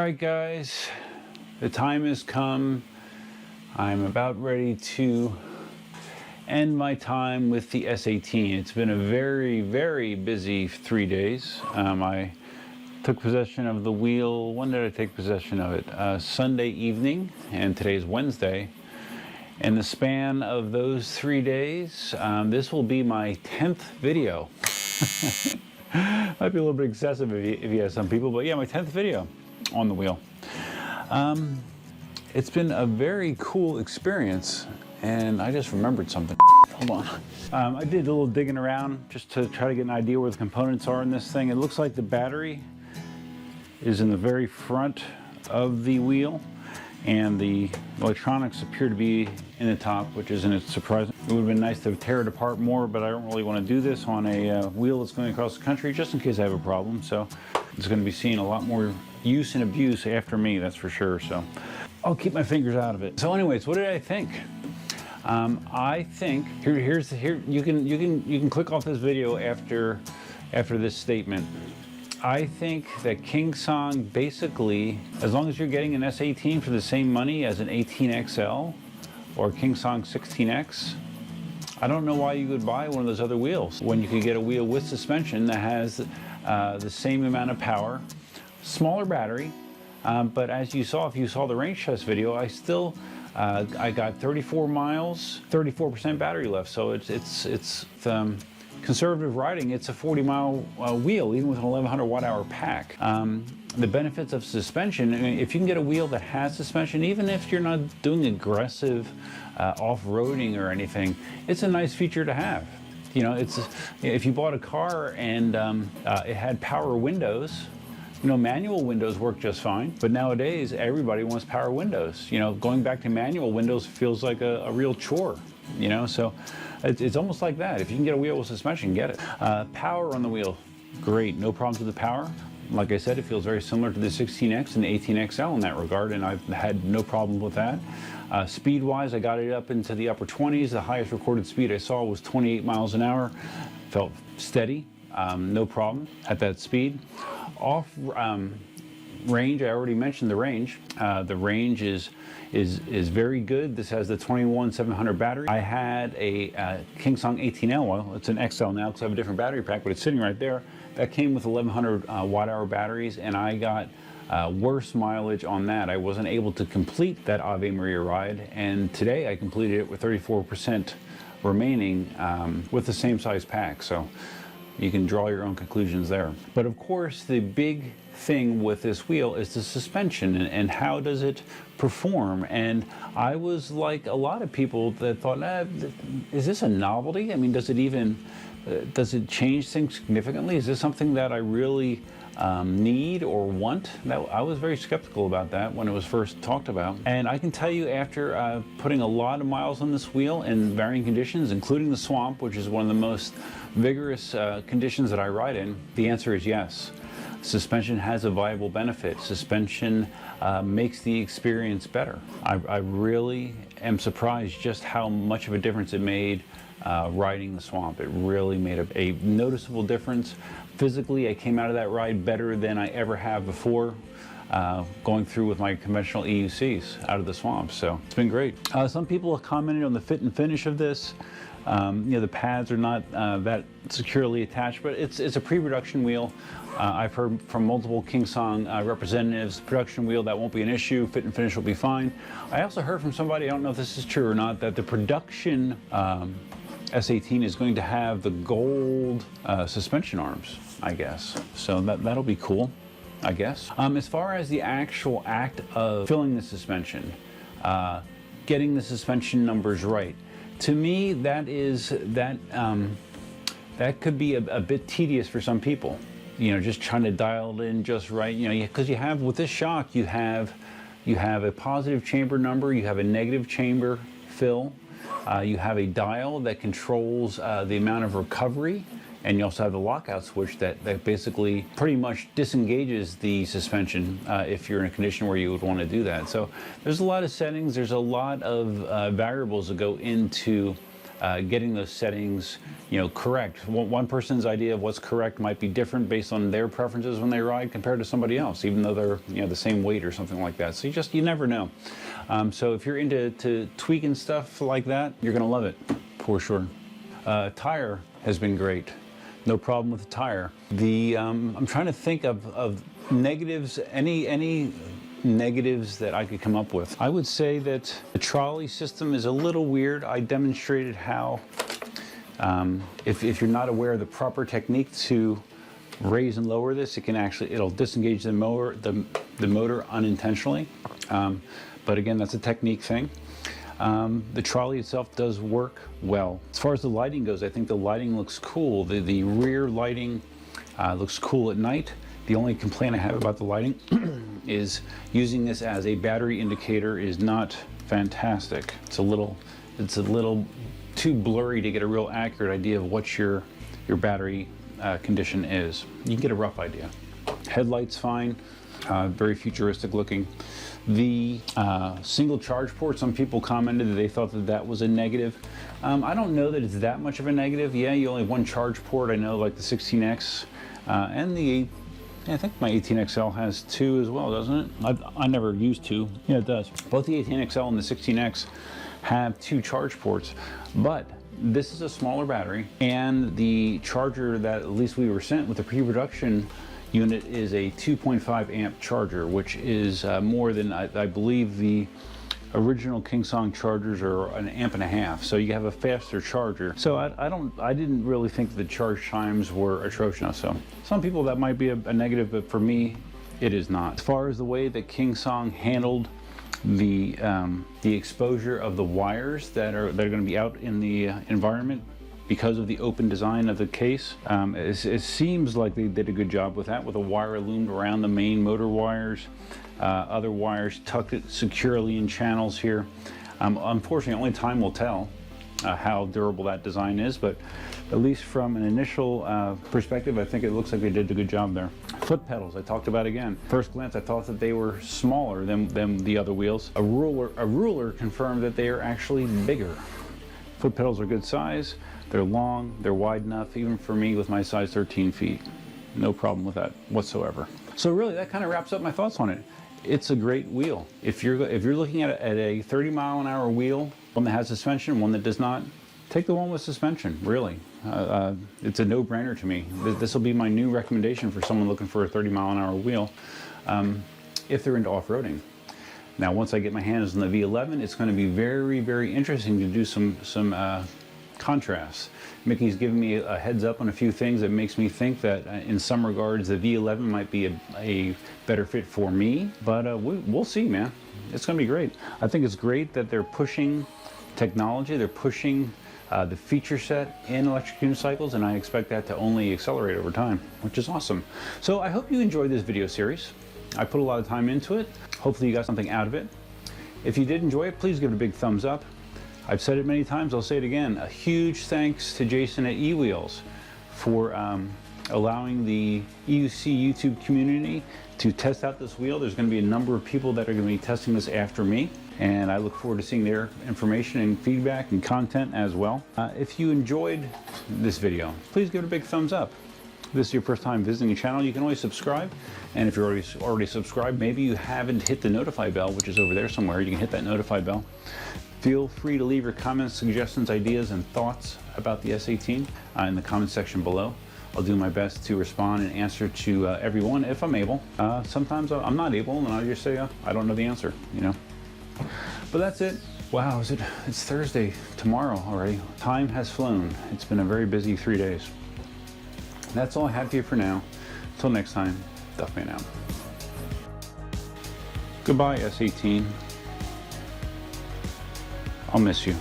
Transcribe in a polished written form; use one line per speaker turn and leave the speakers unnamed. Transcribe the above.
Alright guys, the time has come. I'm about ready to end my time with the S18. It's been a very busy 3 days. I took possession of the wheel. When did I take possession of it? Sunday evening, and today's Wednesday. In the span of those 3 days, this will be my 10th video. Might be a little bit excessive if you have some people, but yeah, my 10th video on the wheel. It's been a very cool experience, and I just remembered something. Hold on. I did a little digging around just to try to get an idea where the components are in this thing. It looks like the battery is in the very front of the wheel, and the electronics appear to be in the top, which isn't surprising. It would have been nice to tear it apart more, but I don't really want to do this on a wheel that's going across the country, just in case I have a problem. So it's going to be seeing a lot more use and abuse after me, that's for sure. So I'll keep my fingers out of it. So anyways, what did I think? I think here you can click off this video after this statement. I think that KingSong basically, as long as you're getting an S18 for the same money as an 18XL or KingSong 16X, I don't know why you would buy one of those other wheels when you could get a wheel with suspension that has the same amount of power, smaller battery, but as you saw, if you saw the range test video, I got 34 miles, 34% battery left, so it's conservative riding. It's a 40-mile wheel, even with an 1100 watt-hour pack. The benefits of suspension, I mean, if you can get a wheel that has suspension, even if you're not doing aggressive off-roading or anything, it's a nice feature to have. You know, if you bought a car and it had power windows, you know, manual windows work just fine, but nowadays everybody wants power windows. You know, going back to manual windows feels like a real chore, you know, so it's almost like that. If you can get a wheel with suspension, get it. Power on the wheel, great, no problems with the power. Like I said, it feels very similar to the 16X and the 18XL in that regard, and I've had no problem with that. Speed-wise, I got it up into the upper 20s. The highest recorded speed I saw was 28 miles an hour. Felt steady, no problem at that speed. Off range, I already mentioned the range. The range is very good. This has the 21700 battery. I had a KingSong 18L, well, it's an XL now because I have a different battery pack, but it's sitting right there. That came with 1100 watt-hour batteries, and I got worse mileage on that. I wasn't able to complete that Ave Maria ride, and today I completed it with 34% remaining with the same size pack. So you can draw your own conclusions there. But of course, the big thing with this wheel is the suspension and how does it perform. And I was like a lot of people that thought, is this a novelty? I mean, does it change things significantly? Is this something that I really need or want? I was very skeptical about that when it was first talked about. And I can tell you, after putting a lot of miles on this wheel in varying conditions, including the swamp, which is one of the most vigorous conditions that I ride in, the answer is yes. Suspension has a viable benefit. Suspension makes the experience better. I really am surprised just how much of a difference it made riding the swamp. It really made a noticeable difference. Physically, I came out of that ride better than I ever have before, going through with my conventional EUCs out of the swamp. So it's been great. Some people have commented on the fit and finish of this. You know, the pads are not that securely attached, but it's a pre-production wheel. I've heard from multiple KingSong representatives, production wheel, that won't be an issue, fit and finish will be fine. I also heard from somebody, I don't know if this is true or not, that the production S18 is going to have the gold suspension arms, I guess. So that'll be cool, I guess. As far as the actual act of filling the suspension, getting the suspension numbers right, to me, that could be a bit tedious for some people. You know, just trying to dial it in just right. You know, because you have, with this shock, you have a positive chamber number, you have a negative chamber fill, you have a dial that controls the amount of recovery, and you also have the lockout switch that basically pretty much disengages the suspension if you're in a condition where you would want to do that. So there's a lot of settings, there's a lot of variables that go into getting those settings, you know, correct. One person's idea of what's correct might be different based on their preferences when they ride compared to somebody else, even though they're, you know, the same weight or something like that. So you never know. So if you're into tweaking stuff like that, you're gonna love it for sure. Tire has been great. No problem with the tire. I'm trying to think of negatives, any negatives that I could come up with. I would say that the trolley system is a little weird. I demonstrated how, if you're not aware of the proper technique to raise and lower this, it'll disengage the motor unintentionally. But again, that's a technique thing. The trolley itself does work well. As far as the lighting goes, I think the lighting looks cool. The rear lighting looks cool at night. The only complaint I have about the lighting is using this as a battery indicator is not fantastic. It's a little too blurry to get a real accurate idea of what your battery condition is. You can get a rough idea. Headlights fine, very futuristic looking. The single charge port, some people commented that they thought that was a negative. I don't know that it's that much of a negative. Yeah, you only have one charge port. I know like the 16X and I think my 18XL has two as well, doesn't it? I never used two. Yeah, it does. Both the 18XL and the 16X have two charge ports, but this is a smaller battery, and the charger that at least we were sent with the pre-production unit is a 2.5 amp charger, which is more than I believe the original KingSong chargers are an amp and a half, so you have a faster charger. So I didn't really think the charge times were atrocious. So some people that might be a negative, but for me, it is not. As far as the way that KingSong handled the exposure of the wires that are going to be out in the environment because of the open design of the case, it seems like they did a good job with that, with a wire loomed around the main motor wires. Other wires tucked it securely in channels here. Unfortunately, only time will tell how durable that design is, but at least from an initial perspective, I think it looks like they did a good job there. Foot pedals, I talked about again. First glance, I thought that they were smaller than the other wheels. A ruler confirmed that they are actually bigger. Foot pedals are good size. They're long, they're wide enough, even for me with my size 13 feet. No problem with that whatsoever. So really, that kind of wraps up my thoughts on it. It's a great wheel. If you're looking at a 30-mile-an-hour wheel, one that has suspension, one that does not, take the one with suspension, really. It's a no-brainer to me. This will be my new recommendation for someone looking for a 30-mile-an-hour wheel if they're into off-roading. Now, once I get my hands on the V11, it's going to be very, very interesting to do some contrasts. Mickey's given me a heads up on a few things that makes me think that in some regards the V11 might be a better fit for me, but we'll see, man. It's going to be great. I think it's great that they're pushing technology, they're pushing the feature set in electric unicycles, and I expect that to only accelerate over time, which is awesome. So I hope you enjoyed this video series. I put a lot of time into it. Hopefully you got something out of it. If you did enjoy it, please give it a big thumbs up. I've said it many times, I'll say it again. A huge thanks to Jason at eWheels for allowing the EUC YouTube community to test out this wheel. There's going to be a number of people that are going to be testing this after me, and I look forward to seeing their information and feedback and content as well. If you enjoyed this video, please give it a big thumbs up. If this is your first time visiting the channel, you can always subscribe, and if you're already subscribed, maybe you haven't hit the notify bell, which is over there somewhere. You can hit that notify bell. Feel free to leave your comments, suggestions, ideas, and thoughts about the S18 in the comment section below. I'll do my best to respond and answer to everyone if I'm able. Sometimes I'm not able, and I'll just say I don't know the answer, you know. But that's it. Wow, it's Thursday tomorrow already. Time has flown. It's been a very busy 3 days. That's all I have for you for now. Until next time, Duffman out. Goodbye, S18. I'll miss you.